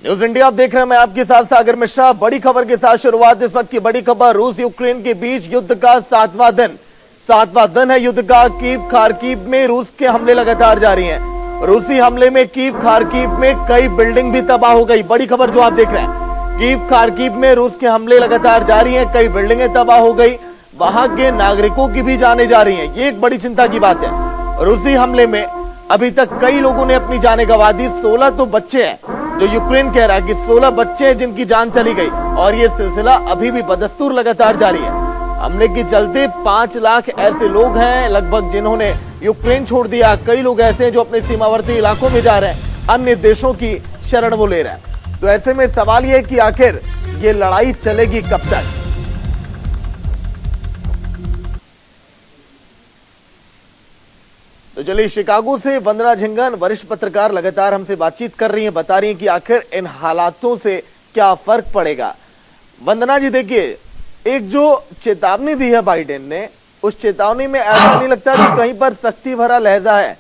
News India आप देख रहे हैं, मैं आपके साथ सागर मिश्रा। बड़ी खबर के साथ शुरुआत। इस वक्त की बड़ी खबर, रूस यूक्रेन के बीच युद्ध का सातवां दिन है युद्ध का। कीव खार्किव में रूस के हमले लगातार जारी हैं। रूसी हमले में कीव खार्किव में कई बिल्डिंग भी तबाह हो गई। बड़ी खबर जो आप देख रहे हैं, कीव खार्किव में रूस के हमले लगातार जारी हैं, कई बिल्डिंगें तबाह हो गई, वहां के नागरिकों की भी जानें जा रही हैं। ये एक बड़ी चिंता की बात है। रूसी हमले में अभी तक कई लोगों ने अपनी जानें गंवा दी। 16 तो बच्चे हैं, जो यूक्रेन कह रहा है कि 16 बच्चे हैं जिनकी जान चली गई, और ये सिलसिला अभी भी बदस्तूर लगातार जारी है। हमले के चलते 5 लाख ऐसे लोग हैं लगभग जिन्होंने यूक्रेन छोड़ दिया। कई लोग ऐसे हैं जो अपने सीमावर्ती इलाकों में जा रहे हैं, अन्य देशों की शरण वो ले रहे हैं। तो ऐसे में सवाल यह है कि आखिर ये लड़ाई चलेगी कब तक। तो चलिए, शिकागो से वंदना झिंगन वरिष्ठ पत्रकार लगातार हमसे बातचीत कर रही हैं, बता रही हैं कि आखिर इन हालातों से क्या फर्क पड़ेगा। वंदना जी, देखिए, एक जो चेतावनी दी है बाइडेन ने, उस चेतावनी में ऐसा नहीं लगता कि कहीं पर सख्ती भरा लहजा है।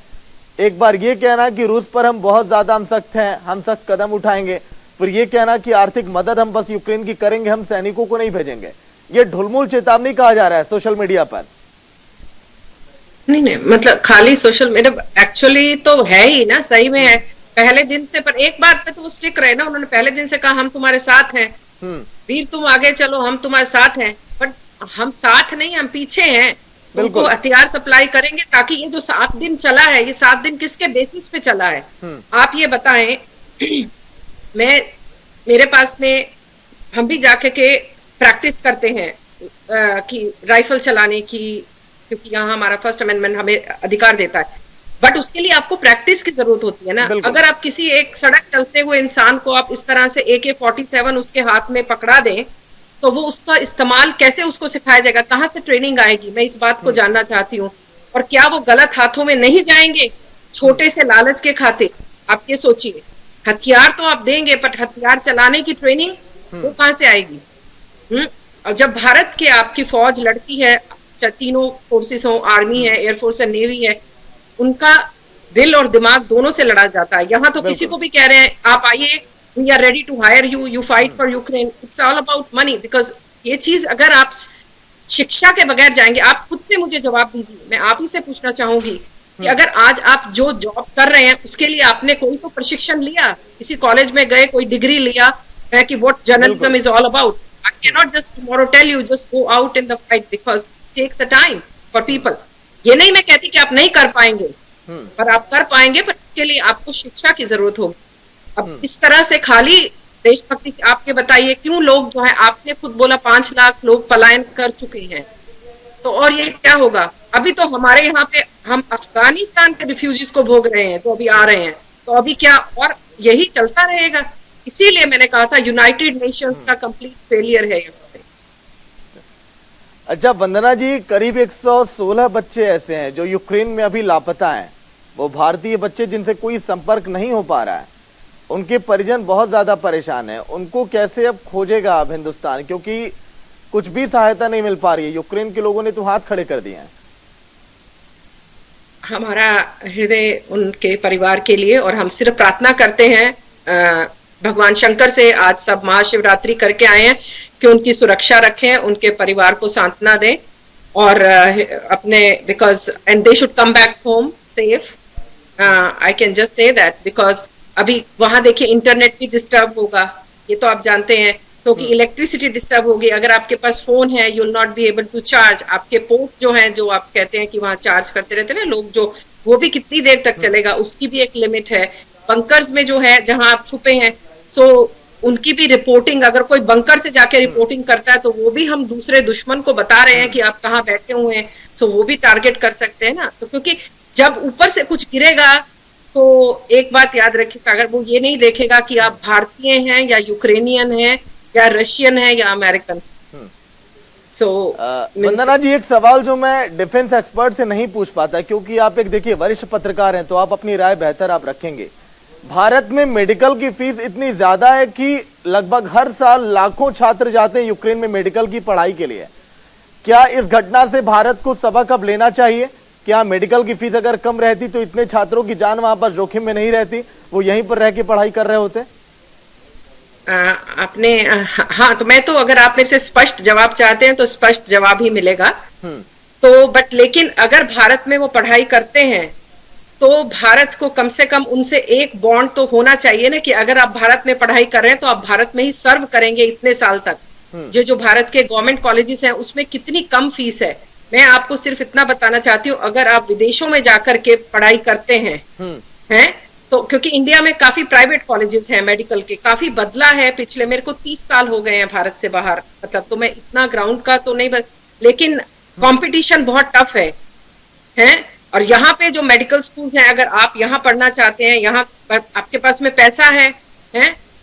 एक बार ये कहना कि रूस पर हम बहुत ज्यादा सख्त हैं, हम सख्त कदम उठाएंगे, फिर ये कहना कि आर्थिक मदद हम बस यूक्रेन की करेंगे, हम सैनिकों को नहीं भेजेंगे। ये ढुलमुल चेतावनी कहा जा रहा है सोशल मीडिया पर। नहीं, मतलब खाली सोशल मीडिया एक्चुअली तो है ही ना, सही में है। पहले दिन से, पर एक बात पे तो वो स्टिक रहे ना, उन्होंने पहले दिन से कहा हम तुम्हारे साथ हैं, वीर तुम आगे चलो, हम तुम्हारे साथ हैं। बट हम साथ नहीं, हम पीछे हैं। उनको हथियार सप्लाई करेंगे, ताकि ये जो 7 दिन चला है, ये 7 दिन किसके बेसिस पे चला है आप ये बताएं। मेरे पास में हम भी जाके के प्रैक्टिस करते हैं कि राइफल चलाने की, क्योंकि यहाँ हमारा फर्स्ट अमेंडमेंट हमें अधिकार देता है। बट उसके लिए आपको प्रैक्टिस की जरूरत होती है ना। अगर आप किसी एक सड़क चलते हुए इंसान को आप इस तरह से AK-47 उसके हाथ में पकड़ा दें, तो वो उसका इस्तेमाल कैसे उसको सिखाया जाएगा, कहाँ से ट्रेनिंग आएगी, मैं इस बात को जानना चाहती हूँ। और क्या वो गलत हाथों में नहीं जाएंगे छोटे से लालच के खाते? आप ये सोचिए, हथियार तो आप देंगे, बट हथियार चलाने की ट्रेनिंग वो कहाँ से आएगी? और जब भारत के आपकी फौज लड़ती है, तीनों फोर्सेस हो, आर्मी है, एयरफोर्स है, नेवी है, उनका दिल और दिमाग दोनों से लड़ा जाता है। यहाँ तो किसी को भी कह रहे हैं आप आइए, we are ready to hire you, you fight for Ukraine. It's all about money. Because ये चीज अगर आप शिक्षा के बगैर जाएंगे, आप खुद से मुझे जवाब दीजिए, मैं आप ही से पूछना चाहूंगी कि अगर आज आप जो जॉब कर रहे हैं उसके लिए आपने कोई तो प्रशिक्षण लिया, किसी कॉलेज में गए, कोई डिग्री लिया है कि what journalism is all about. I can not just tomorrow tell you just go out in the fight, because takes a time for people। ये नहीं मैं कहती कि आप नहीं कर पाएंगे, पर आप कर पाएंगे, पर इसके लिए आपको शिक्षा की जरूरत होगी। अब इस तरह से खाली देशभक्ति से आपके बताइए क्यों लोग जो है, आपने खुद बोला 5 लाख लोग पलायन कर चुके हैं, तो और ये क्या होगा? अभी तो हमारे यहाँ पे हम अफगानिस्तान के रिफ्यूजीज को भोग रहे हैं, तो अभी आ रहे हैं, तो अभी क्या, और यही चलता रहेगा। इसीलिए मैंने कहा था यूनाइटेड नेशंस का कंप्लीट फेलियर है यहाँ पे। अच्छा वंदना जी, करीब 116 बच्चे ऐसे हैं जो यूक्रेन में अभी लापता हैं। वो भारतीय बच्चे जिनसे कोई संपर्क नहीं हो पा रहा है, उनके परिजन बहुत ज्यादा परेशान हैं। उनको कैसे अब खोजेगा अब हिंदुस्तान, क्योंकि कुछ भी सहायता नहीं मिल पा रही है। यूक्रेन के लोगों ने तो हाथ खड़े कर दिए हैं। हमारा हृदय उनके परिवार के लिए, और हम सिर्फ प्रार्थना करते हैं भगवान शंकर से, आज सब महाशिवरात्रि करके आए हैं, कि उनकी सुरक्षा रखें, उनके परिवार को सांत्वना दें, और अपने because and they should come back home safe. I can just say that, because अभी वहां देखिए इंटरनेट भी डिस्टर्ब होगा, ये तो आप जानते हैं, क्योंकि इलेक्ट्रिसिटी डिस्टर्ब होगी। अगर आपके पास फोन है, you will not be able to charge. आपके पोर्ट जो है, जो आप कहते हैं कि वहां चार्ज करते रहते हैं ना लोग, जो वो भी कितनी देर तक चलेगा, उसकी भी एक लिमिट है। बंकर्स में जो है, जहां आप छुपे हैं, सो उनकी भी रिपोर्टिंग, अगर कोई बंकर से जाके रिपोर्टिंग करता है, तो वो भी हम दूसरे दुश्मन को बता रहे हैं कि आप कहाँ बैठे हुए हैं, सो वो भी टारगेट कर सकते हैं ना। तो क्योंकि जब ऊपर से कुछ गिरेगा, तो एक बात याद रखिए सागर, वो ये नहीं देखेगा कि आप भारतीय हैं या यूक्रेनियन हैं या रशियन हैं या अमेरिकन। वंदना जी, एक सवाल जो मैं डिफेंस एक्सपर्ट से नहीं पूछ पाता, क्योंकि आप एक देखिए वरिष्ठ पत्रकार हैं, तो आप अपनी राय बेहतर आप रखेंगे। भारत में मेडिकल की फीस इतनी ज्यादा है कि लगभग हर साल लाखों छात्र जाते हैं यूक्रेन में मेडिकल की पढ़ाई के लिए। क्या इस घटना से भारत को सबक अब लेना चाहिए? क्या मेडिकल की फीस अगर कम रहती तो इतने छात्रों की जान वहां पर जोखिम में नहीं रहती, वो यहीं पर रह के पढ़ाई कर रहे होते? आपने हाँ, तो मैं तो अगर आप मेरे से स्पष्ट जवाब चाहते हैं तो स्पष्ट जवाब ही मिलेगा। तो बट लेकिन अगर भारत में वो पढ़ाई करते हैं तो भारत को कम से कम उनसे एक बॉन्ड तो होना चाहिए ना, कि अगर आप भारत में पढ़ाई कर रहे हैं तो आप भारत में ही सर्व करेंगे इतने साल तक। जो भारत के गवर्नमेंट कॉलेजेस हैं उसमें कितनी कम फीस है। मैं आपको सिर्फ इतना बताना चाहती हूँ, अगर आप विदेशों में जाकर के पढ़ाई करते हैं तो क्योंकि इंडिया में काफी प्राइवेट कॉलेजेस हैं मेडिकल के, काफी बदला है पिछले, मेरे को 30 साल हो गए हैं भारत से बाहर, मतलब तो मैं इतना ग्राउंड का तो नहीं लेकिन कंपटीशन बहुत टफ है। और यहाँ पे जो मेडिकल स्कूल्स हैं, अगर आप यहाँ पढ़ना चाहते हैं, यहाँ आपके पास में पैसा है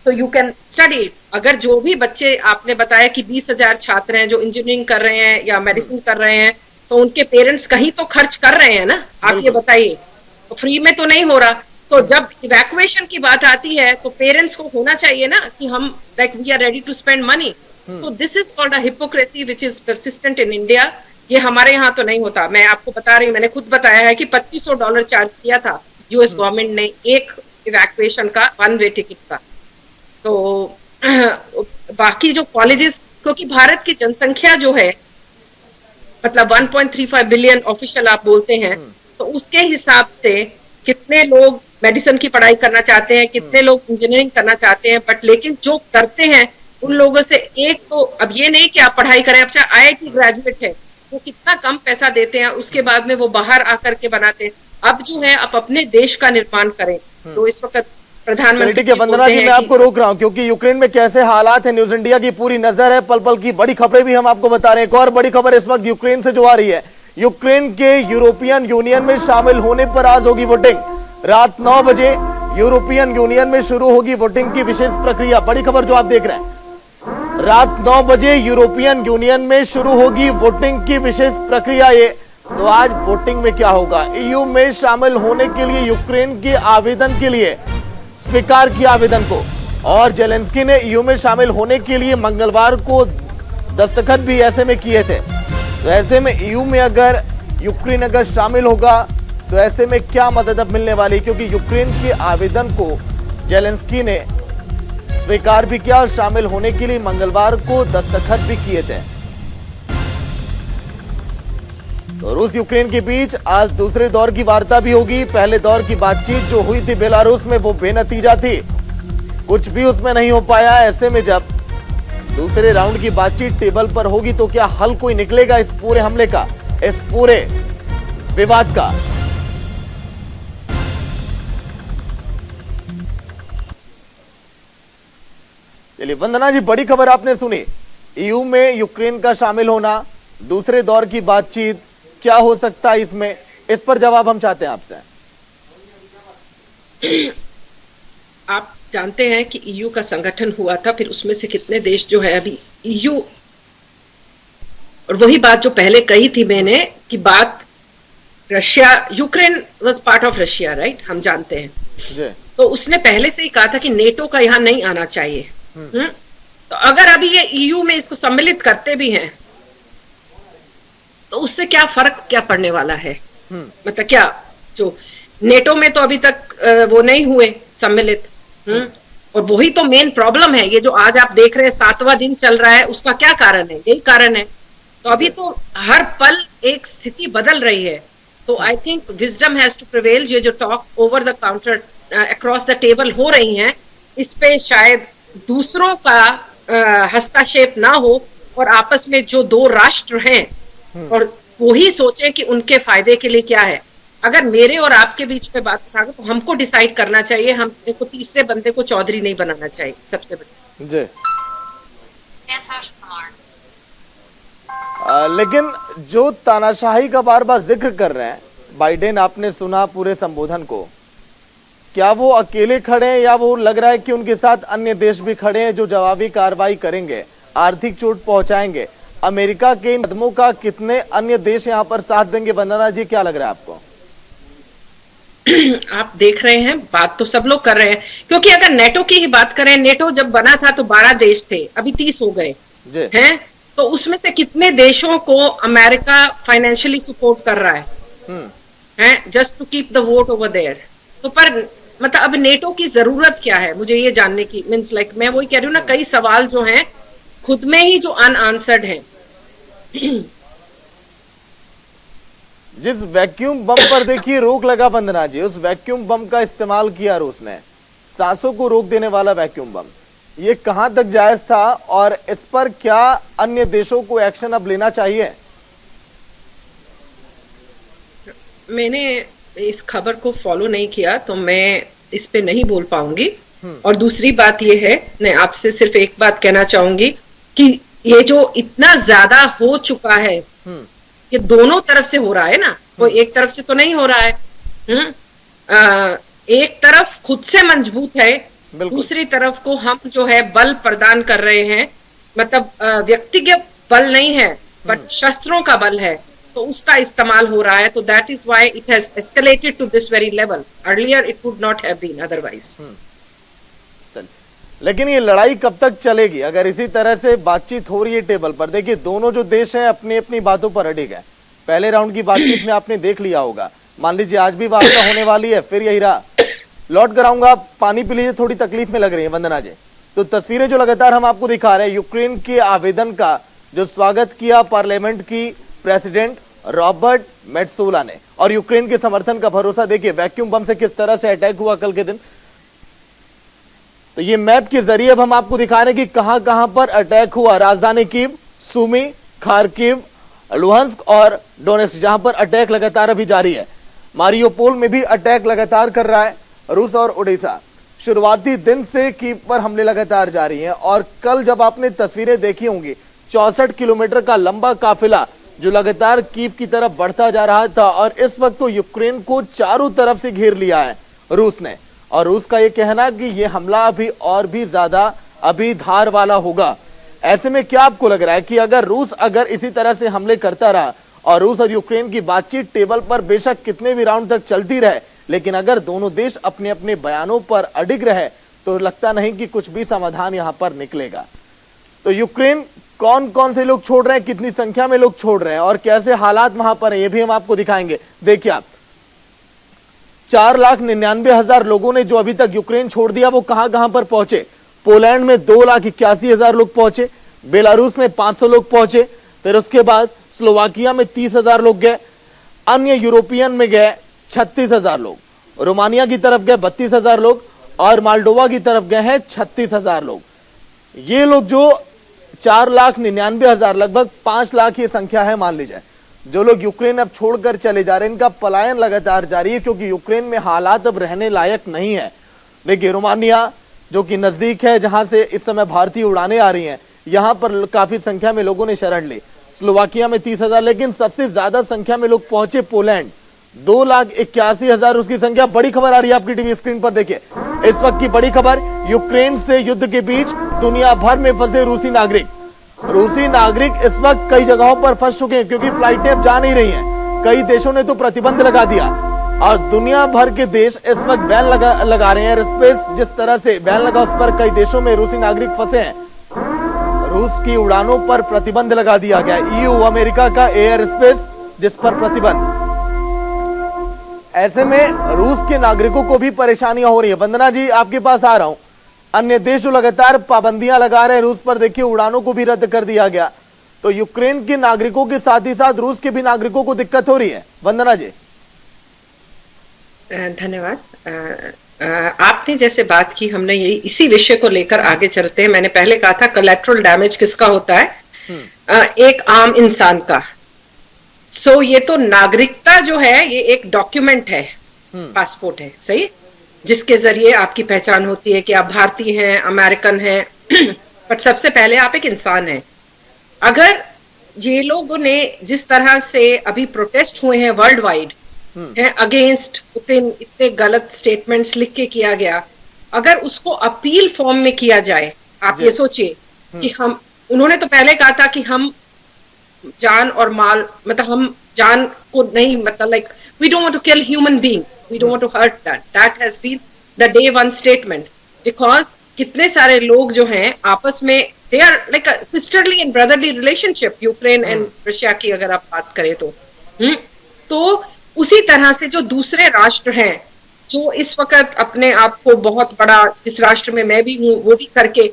तो यू कैन स्टडी। अगर जो भी बच्चे आपने बताया कि 20,000 छात्र हैं जो इंजीनियरिंग कर रहे हैं या मेडिसिन कर रहे हैं, तो उनके पेरेंट्स कहीं तो खर्च कर रहे हैं ना, आप ये बताइए, तो फ्री में तो नहीं हो रहा। तो जब इवैक्यूएशन की बात आती है तो पेरेंट्स को होना चाहिए ना कि हम like we are ready to spend money. तो this is called a hypocrisy which is persistent in India. ये हमारे यहाँ तो नहीं होता। मैं आपको बता रही हूँ, मैंने खुद बताया है कि $2500 चार्ज किया था यूएस गवर्नमेंट ने एक इवैक्यूएशन का, वन वे टिकट का। तो बाकी जो कॉलेजेस, क्योंकि भारत की जनसंख्या जो है मतलब 1.35 बिलियन ऑफिशियल आप बोलते हैं, तो उसके हिसाब से कितने लोग मेडिसिन की पढ़ाई करना चाहते हैं, कितने लोग इंजीनियरिंग करना चाहते हैं, बट लेकिन जो करते हैं उन लोगों से एक तो, अब ये नहीं कि आप पढ़ाई करें, अब चाहे आईआईटी ग्रेजुएट है वो कितना कम पैसा देते हैं, उसके बाद में वो बाहर आकर के बनाते हैं। अब जो है आप अपने देश का निर्माण करें। तो इस वक्त प्रधानमंत्री के वंदना जी, मैं आपको रोक रहा हूं क्योंकि यूक्रेन में कैसे हालात है, न्यूज इंडिया की पूरी नजर है, पल पल की बड़ी खबरें भी हम आपको बता रहे हैं। एक और बड़ी खबर इस वक्त यूक्रेन से जो आ रही है, यूक्रेन के यूरोपियन यूनियन में शामिल होने पर आज होगी वोटिंग। रात 9 बजे यूरोपियन यूनियन में शुरू होगी वोटिंग की विशेष प्रक्रिया। बड़ी खबर जो आप देख रहे हैं, रात 9 बजे यूरोपियन यूनियन में शुरू होगी वोटिंग की विशेष प्रक्रिया। ये तो आज वोटिंग में क्या होगा, ईयू में शामिल होने के लिए यूक्रेन के आवेदन के लिए स्वीकार किया आवेदन को, और जेलेंस्की ने ईयू में शामिल होने के लिए मंगलवार को दस्तखत भी ऐसे में किए थे। तो ऐसे में ईयू में अगर यूक्रेन अगर शामिल होगा तो ऐसे में क्या मदद अब मिलने वाली, क्योंकि यूक्रेन के आवेदन को जेलेंस्की ने स्वीकार भी किया और शामिल होने के लिए मंगलवार को दस्तखत भी किए थे। तो रूस यूक्रेन के बीच आज दूसरे दौर की वार्ता भी होगी। पहले दौर की बातचीत जो हुई थी बेलारूस में वो बेनतीजा थी, कुछ भी उसमें नहीं हो पाया। ऐसे में जब दूसरे राउंड की बातचीत टेबल पर होगी तो क्या हल कोई निकलेगा इस पूरे हमले का, इस पूरे विवाद का। चलिए वंदना जी, बड़ी खबर आपने सुनी, ईयू में यूक्रेन का शामिल होना, दूसरे दौर की बातचीत, क्या हो सकता है इसमें, इस पर जवाब हम चाहते हैं आपसे। आप जानते हैं कि ईयू का संगठन हुआ था, फिर उसमें से कितने देश जो है अभी ईयू, और वही बात जो पहले कही थी मैंने कि बात Russia, Ukraine was part of Russia, right, हम जानते हैं। तो उसने पहले से ही कहा था कि नेटो का यहां नहीं आना चाहिए। तो अगर अभी ये ईयू में इसको सम्मिलित करते भी हैं तो उससे क्या फर्क क्या पड़ने वाला है, मतलब क्या, जो नेटो में तो अभी तक वो नहीं हुए सम्मिलित, और वही तो मेन प्रॉब्लम है। ये जो आज आप देख रहे हैं 7वां दिन चल रहा है, उसका क्या कारण है, यही कारण है। तो अभी तो हर पल एक स्थिति बदल रही है। तो I think wisdom has to prevail. ये जो talk over the counter across the table हो रही हैं, इस पे शायद दूसरों का हस्तक्षेप ना हो और आपस में जो दो राष्ट्र हैं और वो ही सोचे कि उनके फायदे के लिए क्या है। अगर मेरे और आपके बीच में बात सागर, तो हमको डिसाइड करना चाहिए, हमको को तीसरे बंदे को चौधरी नहीं बनाना चाहिए, सबसे बड़ी जी। लेकिन जो तानाशाही का बार बार जिक्र कर रहे हैं बाइडेन, आपने सुना पूरे संबोधन को, क्या वो अकेले खड़े हैं या वो लग रहा है कि उनके साथ अन्य देश भी खड़े हैं जो जवाबी कार्रवाई करेंगे, आर्थिक चोट पहुंचाएंगे। अमेरिका के इन कदमों का कितने अन्य देश यहां पर साथ देंगे, वंदना जी, क्या लग रहा है आपको? आप देख रहे हैं, बात तो सब लोग कर रहे हैं, क्योंकि अगर नेटो की ही बात करें, नेटो जब बना था तो 12 देश थे, अभी 30 हो गए हैं। तो उसमें से कितने देशों को अमेरिका फाइनेंशियली सपोर्ट कर रहा है, just to keep the vote over there. तो पर मतलब अब नेटो की जरूरत क्या है, मुझे ये जानने की, मीन्स लाइक मैं वही कह रही हूँ ना, कई सवाल जो हैं खुद में ही जो अनआंसर्ड हैं। जिस वैक्यूम बम पर देखिए रोक लगा वंदना जी, उस वैक्यूम बम का इस्तेमाल किया रूस ने, सांसों को रोक देने वाला वैक्यूम बम, ये कहां तक जायज था और इस पर क्या अन्य देशों को एक्शन अब लेना चाहिए? मैंने इस खबर को फॉलो नहीं किया तो मैं इस पे नहीं बोल पाऊंगी। और दूसरी बात ये है, मैं आपसे सिर्फ एक बात कहना चाहूंगी कि ये जो इतना ज्यादा हो चुका है, ये दोनों तरफ से हो रहा है ना, कोई एक तरफ से तो नहीं हो रहा है। एक तरफ खुद से मजबूत है, दूसरी तरफ को हम जो है बल प्रदान कर रहे हैं, मतलब व्यक्तिगत बल नहीं है बट शस्त्रों का बल है, तो उसका इस्तेमाल हो रहा है। तो that is why it has escalated to this very level, earlier it would not have been otherwise. लेकिन ये लड़ाई कब तक चलेगी अगर इसी तरह से बातचीत हो रही है टेबल पर? देखिए दोनों जो देश हैं अपनी अपनी बातों पर अड़िग है। पहले राउंड की बातचीत में आपने देख लिया होगा, मान लीजिए आज भी वार्ता होने वाली है, फिर यही रहा। लौट कर आऊंगा, पानी पी लीजिए, थोड़ी तकलीफ में लग रही है वंदना जी। तो तस्वीरें जो लगातार हम आपको दिखा रहे हैं यूक्रेन के आवेदन का, जो स्वागत किया पार्लियामेंट की प्रेसिडेंट रॉबर्ट मेट्सोला ने, और यूक्रेन के समर्थन का भरोसा देखिए वैक्यूम बम से किस तरह से अटैक हुआ कल के दिन। तो ये मैप के जरिए अब हम आपको दिखा रहे हैं कि कहां कहां पर अटैक हुआ। राजधानी कीव, सुमी, खार्किव, लुहांस्क और डोनेट्स्क, जहां पर अटैक लगातार अभी जारी है। मारियोपोल में भी अटैक लगातार कर रहा है रूस और ओडिशा। शुरुआती दिन से कीव पर हमले लगातार जारी हैं और कल जब आपने तस्वीरें देखी होंगी, 64 किलोमीटर का लंबा काफिला जो लगातार कीव की तरफ बढ़ता जा रहा था, और इस वक्त तो यूक्रेन को चारों तरफ से घेर लिया है रूस ने। और रूस का यह कहना कि यह हमला अभी और भी ज्यादा अभी धार वाला होगा। ऐसे में क्या आपको लग रहा है कि अगर रूस इसी तरह से हमले करता रहा और रूस और यूक्रेन की बातचीत टेबल पर बेशक कितने भी राउंड तक चलती रहे, लेकिन अगर दोनों देश अपने अपने बयानों पर अडिग रहे तो लगता नहीं कि कुछ भी समाधान यहां पर निकलेगा। तो यूक्रेन कौन कौन से लोग छोड़ रहे हैं, कितनी संख्या में लोग छोड़ रहे हैं और कैसे हालात वहां पर हैं, ये भी हम आपको दिखाएंगे। देखिए आप, 4,99,000 लोगों ने जो अभी तक यूक्रेन छोड़ दिया, वो कहां कहां पर पहुंचे। पोलैंड में 2,81,000 लोग पहुंचे, बेलारूस में 500 लोग पहुंचे, फिर उसके बाद स्लोवाकिया में 30,000 लोग गए, अन्य यूरोपियन में गए 36,000 लोग, रोमानिया की तरफ गए 32,000 लोग और माल्डोवा की तरफ गए हैं 36,000 लोग। ये लोग जो 4,99,000, लगभग 5 लाख ये संख्या है मान लीजिए, जो लोग यूक्रेन अब छोड़कर चले जा रहे हैं, इनका पलायन लगातार जारी है क्योंकि यूक्रेन में हालात अब रहने लायक नहीं है। देखिए रोमानिया जो कि नजदीक है, जहां से इस समय भारतीय उड़ानें आ रही हैं, यहां पर काफी संख्या में लोगों ने शरण ली। स्लोवाकिया में 30,000, लेकिन सबसे ज्यादा संख्या में लोग पहुंचे पोलैंड, 2,81,000 उसकी संख्या। बड़ी खबर आ रही है आपकी टीवी स्क्रीन पर, देखिए इस वक्त की बड़ी खबर, यूक्रेन से युद्ध के बीच दुनिया भर में फंसे रूसी नागरिक इस वक्त कई जगहों पर फंस चुके हैं क्योंकि फ्लाइटें अब जा नहीं रही हैं। कई देशों ने तो प्रतिबंध लगा दिया और दुनिया भर के देश इस वक्त बैन लगा रहे हैं। एयर स्पेस जिस तरह से बैन लगा, उस पर कई देशों में रूसी नागरिक फंसे हैं। रूस की उड़ानों पर प्रतिबंध लगा दिया गया। ईयू, अमेरिका का एयर स्पेस जिस पर प्रतिबंध। ऐसे में रूस के नागरिकों को भी परेशानियां हो रही है। वंदना जी आपके पास आ रहा हूं, अन्य देश जो लगातार पाबंदियां लगा रहे हैं रूस पर, देखिए उड़ानों को भी रद्द कर दिया गया, तो यूक्रेन के नागरिकों के साथ ही साथ रूस के भी नागरिकों को दिक्कत हो रही है। वंदना जी धन्यवाद। आपने जैसे बात की, हमने यही इसी विषय को लेकर आगे चलते हैं। मैंने पहले कहा था कोलैटरल डैमेज किसका होता है, एक आम इंसान का। सो ये तो नागरिकता जो है ये एक डॉक्यूमेंट है, पासपोर्ट है, सही, जिसके जरिए आपकी पहचान होती है कि आप भारतीय हैं, अमेरिकन हैं, बट सबसे पहले आप एक इंसान हैं। अगर ये लोगों ने जिस तरह से अभी प्रोटेस्ट हुए हैं वर्ल्ड वाइड अगेंस्ट पुतिन, इतने गलत स्टेटमेंट्स लिख के किया गया, अगर उसको अपील फॉर्म में किया जाए, आप ये सोचिए कि उन्होंने तो पहले कहा था कि हम जान और माल, मतलब हम जान को नहीं, मतलब like we don't want to kill human beings, we don't want to hurt that has been the day one statement, because कितने सारे लोग जो हैं आपस में they are like a sisterly and brotherly relationship, Ukraine and Russia की अगर आप बात करें तो उसी तरह से जो दूसरे राष्ट्र हैं जो इस वक्त अपने आप को बहुत बड़ा, जिस राष्ट्र में मैं भी हूँ वो भी करके,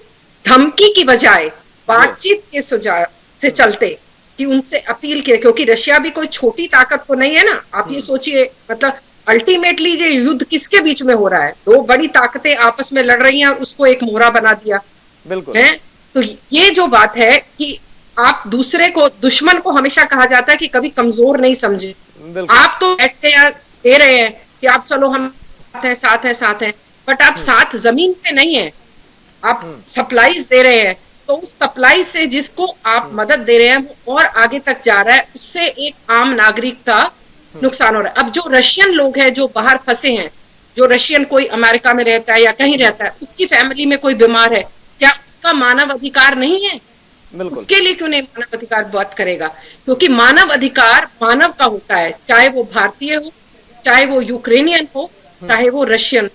धमकी की बजाय बातचीत के सुझाव से चलते कि उनसे अपील किए, क्योंकि रशिया भी कोई छोटी ताकत तो नहीं है ना। आप ये सोचिए, मतलब अल्टीमेटली ये युद्ध किसके बीच में हो रहा है? दो बड़ी ताकतें आपस में लड़ रही हैं और उसको एक मोहरा बना दिया बिल्कुल है। तो ये जो बात है कि आप दूसरे को, दुश्मन को हमेशा कहा जाता है कि कभी कमजोर नहीं समझे। आप तो बैठते या दे रहे हैं कि आप चलो हम साथ हैं साथ हैं साथ हैं, बट आप साथ जमीन पे नहीं है, आप सप्लाईज दे रहे हैं। तो उस सप्लाई से जिसको आप मदद दे रहे हैं वो और आगे तक जा रहा है, उससे एक आम नागरिक का नुकसान हो रहा है। अब जो रशियन लोग हैं जो बाहर फंसे हैं, जो रशियन कोई अमेरिका में रहता है या कहीं रहता है, उसकी फैमिली में कोई बीमार है, क्या उसका मानव अधिकार नहीं है? उसके लिए क्यों नहीं मानव अधिकार बात करेगा? क्योंकि मानव अधिकार मानव का होता है, चाहे वो भारतीय हो, चाहे वो यूक्रेनियन हो, चाहे वो रशियन।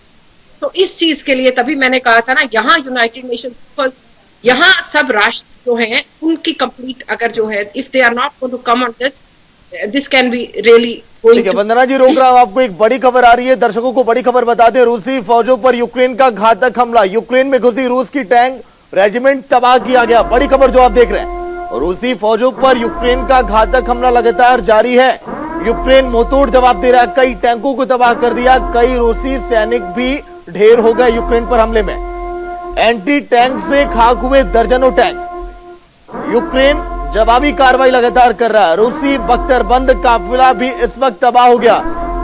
तो इस चीज के लिए तभी मैंने कहा था ना, यहाँ यूनाइटेड नेशंस, यहाँ सब राष्ट्र जो हैं उनकी कंप्लीट, अगर जो है, if they are not going to come on this can be really going. Vandana ji, रोक रहा हूं आपको, एक बड़ी खबर आ रही है, दर्शकों को बड़ी खबर बता दें। रूसी फौजों पर यूक्रेन का घातक हमला, यूक्रेन में घुसी रूस की टैंक रेजिमेंट तबाह किया गया। बड़ी खबर जो आप देख रहे हैं, रूसी फौजों पर यूक्रेन का घातक हमला लगातार जारी है। यूक्रेन मुंहतोड़ जवाब दे रहा है, कई टैंकों को तबाह कर दिया, कई रूसी सैनिक भी ढेर हो गए यूक्रेन पर हमले में। एंटी टैंक से खाक हुए दर्जनों टैंक। यूक्रेन जवाबी कार्रवाई लगातार कर रहा है। रूसी बख्तरबंद काफिला भी इस वक्त तबाह हो गया।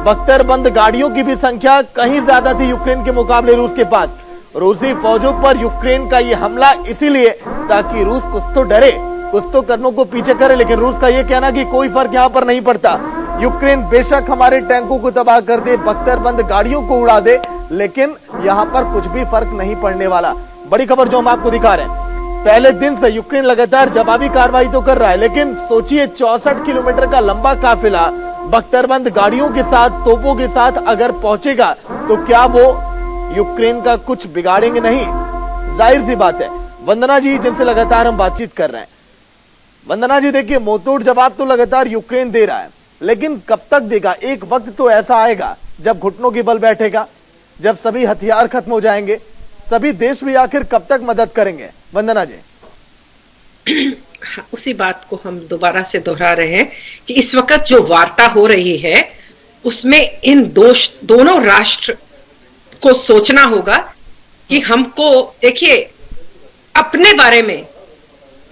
बख्तरबंद गाड़ियों की भी संख्या कहीं ज्यादा थी यूक्रेन के मुकाबले रूस के पास। रूसी फौजों पर यूक्रेन का यह हमला इसीलिए ताकि रूस कुछ तो डरे, कुछ तो कदमों को पीछे करे, लेकिन रूस का यह कहना कि कोई फर्क यहां पर नहीं पड़ता। यूक्रेन बेशक हमारे टैंकों को तबाह कर दे, बख्तरबंद गाड़ियों को उड़ा दे, लेकिन यहां पर कुछ भी फर्क नहीं पड़ने वाला। बड़ी खबर जो हम आपको दिखा रहे हैं, पहले दिन से यूक्रेन लगातार जवाबी कार्रवाई तो कर रहा है, लेकिन सोचिए 64 किलोमीटर का लंबा काफिला बख्तरबंद गाड़ियों के साथ, तोपों के साथ अगर पहुंचेगा तो क्या वो यूक्रेन का कुछ बिगाड़ेंगे नहीं? जाहिर सी बात है। वंदना जी, जिनसे लगातार हम बातचीत कर रहे हैं, वंदना जी देखिए, मुंहतोड़ जवाब तो लगातार यूक्रेन दे रहा है, लेकिन कब तक देगा? एक वक्त तो ऐसा आएगा जब घुटनों की बल बैठेगा, जब सभी हथियार खत्म हो जाएंगे, सभी देश भी आखिर कब तक मदद करेंगे? वंदना जी, उसी बात को हम दोबारा से दोहरा रहे हैं कि इस वक्त जो वार्ता हो रही है उसमें इन दोनों राष्ट्र को सोचना होगा कि हमको, देखिए, अपने बारे में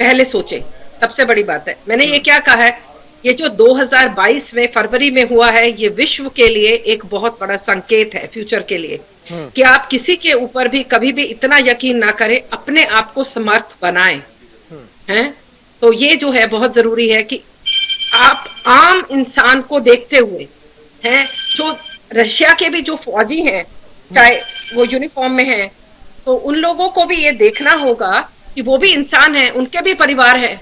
पहले सोचें, सबसे बड़ी बात है। मैंने ये क्या कहा है, ये जो 2022 में फरवरी में हुआ है, ये विश्व के लिए एक बहुत बड़ा संकेत है फ्यूचर के लिए, कि आप किसी के ऊपर भी कभी भी इतना यकीन ना करें, अपने आप को समर्थ बनाएं, हैं? तो ये जो है बहुत जरूरी है कि आप आम इंसान को देखते हुए, हैं, जो रशिया के भी जो फौजी हैं, चाहे वो यूनिफॉर्म में हैं, तो उन लोगों को भी ये देखना होगा कि वो भी इंसान हैं, उनके भी परिवार है।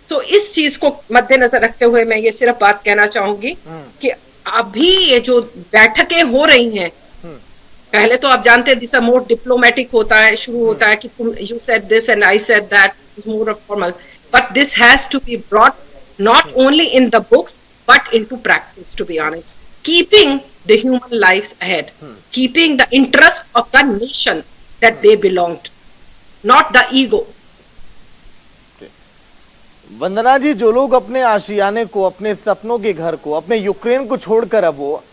तो इस चीज को मद्देनजर रखते हुए मैं ये सिर्फ बात कहना चाहूंगी कि अभी ये जो बैठकें हो रही हैं, पहले तो आप जानते हैं दिस मोर डिप्लोमेटिक होता है, शुरू होता है कि तुम, you said this and I said that, is more of formal, but this has to be brought not only in the books but into practice, to be honest, keeping the human lives ahead, keeping the interest of the nation that they belong to, not the ego. वंदना जी, जो लोग अपने आशियाने को, अपने सपनों के घर को, अपने यूक्रेन को छोड़कर अब वो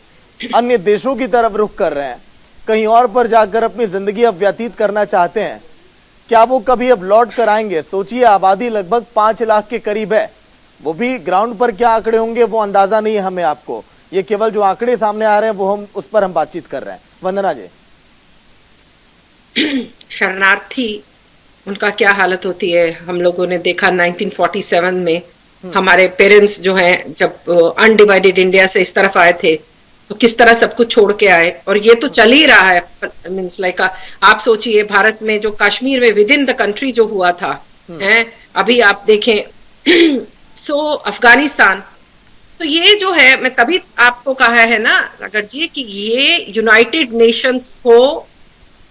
अन्य देशों की तरफ रुख कर रहे हैं, कहीं और पर जाकर अपनी जिंदगी अब व्यतीत करना चाहते हैं, क्या वो कभी अब लौट कर आएंगे? सोचिए, आबादी लगभग 5 लाख के करीब है, वो भी ग्राउंड पर क्या आंकड़े होंगे वो अंदाजा नहीं है हमें, आपको ये केवल जो आंकड़े सामने आ रहे हैं वो हम उस पर हम बातचीत कर रहे हैं। वंदना जी, शरणार्थी, उनका क्या हालत होती है, हम लोगों ने देखा 1947 में हमारे पेरेंट्स जो हैं, जब अनडिवाइडेड इंडिया से इस तरफ आए थे तो किस तरह सब कुछ छोड़ के आए, और ये तो चल ही रहा है। मींस लाइक आप सोचिए, भारत में जो कश्मीर में विद इन द कंट्री जो हुआ था, हैं, अभी आप देखें सो अफगानिस्तान, तो ये जो है, मैं तभी आपको कहा है ना सागर जी कि ये यूनाइटेड नेशंस को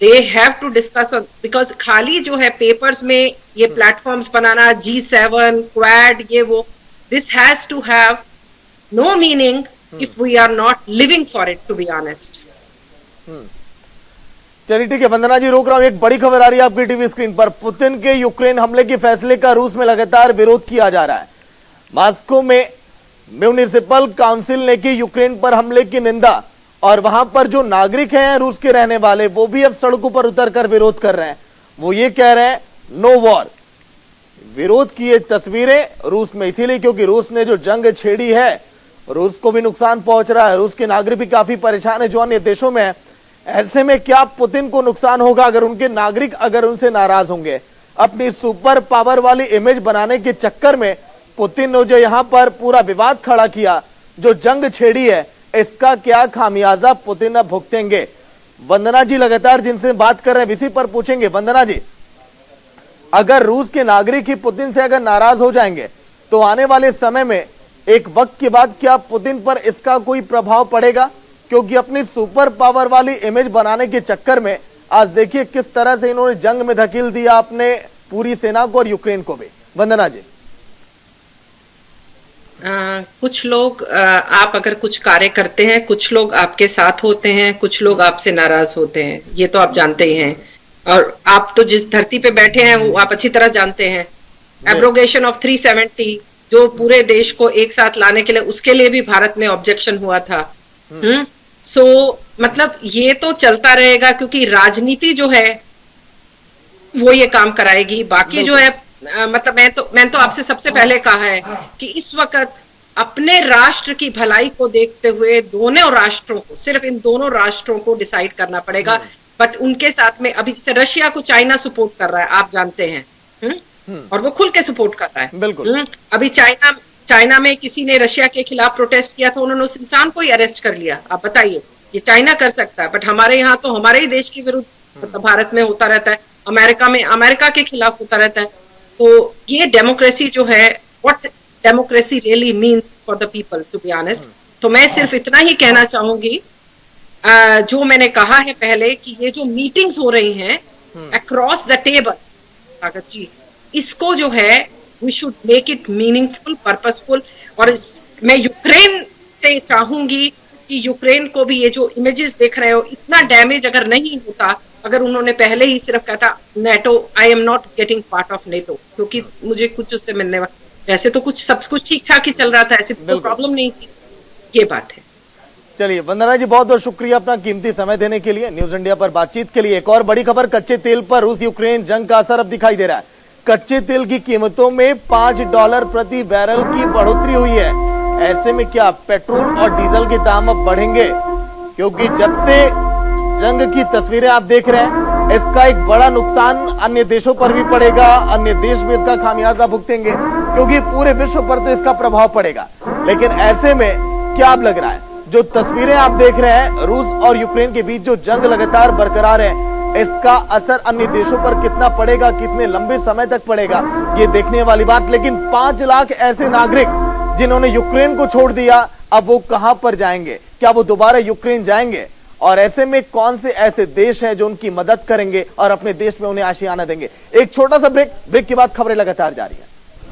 they have to discuss, because खाली जो है पेपर्स में ये प्लेटफॉर्म्स बनाना, G7, क्वाड, ये वो, this has to have no meaning if we are not living for it, to be honest. चलिए ठीक है वंदना जी, रोक रहा हूं। एक बड़ी खबर आ रही है आपकी टीवी स्क्रीन पर। पुतिन के यूक्रेन हमले के फैसले का रूस में लगातार विरोध किया जा रहा है। मॉस्को में म्युनिसिपल काउंसिल ने की यूक्रेन पर हमले की निंदा, और वहां पर जो नागरिक हैं रूस के रहने वाले, वो भी अब सड़कों पर उतरकर विरोध कर रहे हैं। वो ये कह रहे हैं नो वॉर। विरोध की ये तस्वीरें रूस में इसीलिए क्योंकि रूस ने जो जंग छेड़ी है, रूस को भी नुकसान पहुंच रहा है, रूस के नागरिक भी काफी परेशान है जो अन्य देशों में है। ऐसे में क्या पुतिन को नुकसान होगा अगर उनके नागरिक अगर उनसे नाराज होंगे? अपनी सुपर पावर वाली इमेज बनाने के चक्कर में पुतिन ने जो यहां पर पूरा विवाद खड़ा किया, जो जंग छेड़ी है, इसका क्या खामियाजा पुतिन अब भुगतेंगे? वंदना जी लगातार जिनसे बात कर रहे हैं इसी पर पूछेंगे। वंदना जी, अगर रूस के नागरिक ही पुतिन से अगर नाराज हो जाएंगे तो आने वाले समय में एक वक्त के बाद क्या पुतिन पर इसका कोई प्रभाव पड़ेगा? क्योंकि अपनी सुपर पावर वाली इमेज बनाने के चक्कर में आज देखिए किस तरह से इन्होंने जंग में धकेल दिया अपने पूरी सेना को और यूक्रेन को भी। वंदना जी, कुछ लोग आप अगर कुछ कार्य करते हैं, कुछ लोग आपके साथ होते हैं, कुछ लोग आपसे नाराज होते हैं, ये तो आप जानते ही हैं। और आप तो जिस धरती पे बैठे हैं वो आप अच्छी तरह जानते हैं। एब्रोगेशन ऑफ 370 जो पूरे देश को एक साथ लाने के लिए, उसके लिए भी भारत में ऑब्जेक्शन हुआ था। सो मतलब ये तो चलता रहेगा क्योंकि राजनीति जो है वो ये काम कराएगी। बाकी जो है मतलब मैंने तो आपसे सबसे पहले कहा है कि इस वक्त अपने राष्ट्र की भलाई को देखते हुए दोनों राष्ट्रों को, सिर्फ इन दोनों राष्ट्रों को डिसाइड करना पड़ेगा। बट उनके साथ में अभी जैसे रशिया को चाइना सपोर्ट कर रहा है, आप जानते हैं, और वो खुल के सपोर्ट कर रहा है। बिल्कुल। अभी चाइना में किसी ने रशिया के खिलाफ प्रोटेस्ट किया तो उन्होंने उस इंसान को ही अरेस्ट कर लिया। आप बताइए, ये चाइना कर सकता है, बट हमारे यहाँ तो हमारे ही देश के विरुद्ध भारत में होता रहता है, अमेरिका में अमेरिका के खिलाफ होता रहता है। तो ये डेमोक्रेसी जो है, what democracy really means for the people, to be honest. तो मैं सिर्फ इतना ही कहना चाहूंगी, जो मैंने कहा है पहले कि ये जो मीटिंग्स हो रही हैं अक्रॉस द टेबल, स्वागत जी, इसको जो है we should make it meaningful, purposeful. और मैं यूक्रेन से चाहूंगी कि यूक्रेन को भी ये जो इमेजेस देख रहे हो, इतना डैमेज अगर नहीं होता, अगर उन्होंने पहले ही सिर्फ कहा था NATO, I am not getting part of NATO, क्योंकि मुझे कुछ उससे मिलने वाला, वैसे तो कुछ सब कुछ ठीक ठाक ही चल रहा था, ऐसी कोई प्रॉब्लम नहीं थी। ये बात है। चलिए वंदना जी, बहुत बहुत शुक्रिया अपना कीमती समय देने के लिए, न्यूज इंडिया पर बातचीत के लिए। एक और बड़ी खबर, कच्चे तेल पर रूस यूक्रेन जंग का असर अब दिखाई दे रहा है। कच्चे तेल की कीमतों में $5 प्रति बैरल की बढ़ोतरी हुई है। ऐसे में क्या पेट्रोल और डीजल के दाम अब बढ़ेंगे? क्योंकि जब से जंग की तस्वीरें आप देख रहे हैं, इसका एक बड़ा नुकसान अन्य देशों पर भी पड़ेगा, अन्य देश भी इसका खामियाजा भुगतेंगे, क्योंकि पूरे विश्व पर तो इसका प्रभाव पड़ेगा। लेकिन ऐसे में क्या अब लग रहा है, जो तस्वीरें आप देख रहे हैं रूस और यूक्रेन के बीच जो जंग लगातार बरकरार है, इसका असर अन्य देशों पर कितना पड़ेगा, कितने लंबे समय तक पड़ेगा, ये देखने वाली बात। लेकिन 5 लाख ऐसे नागरिक जिन्होंने यूक्रेन को छोड़ दिया, अब वो कहां पर जाएंगे? क्या वो दोबारा यूक्रेन जाएंगे? और ऐसे में कौन से ऐसे देश हैं जो उनकी मदद करेंगे और अपने देश में उन्हें आशियाना देंगे? एक छोटा सा ब्रेक के बाद खबरें लगातार जारी है।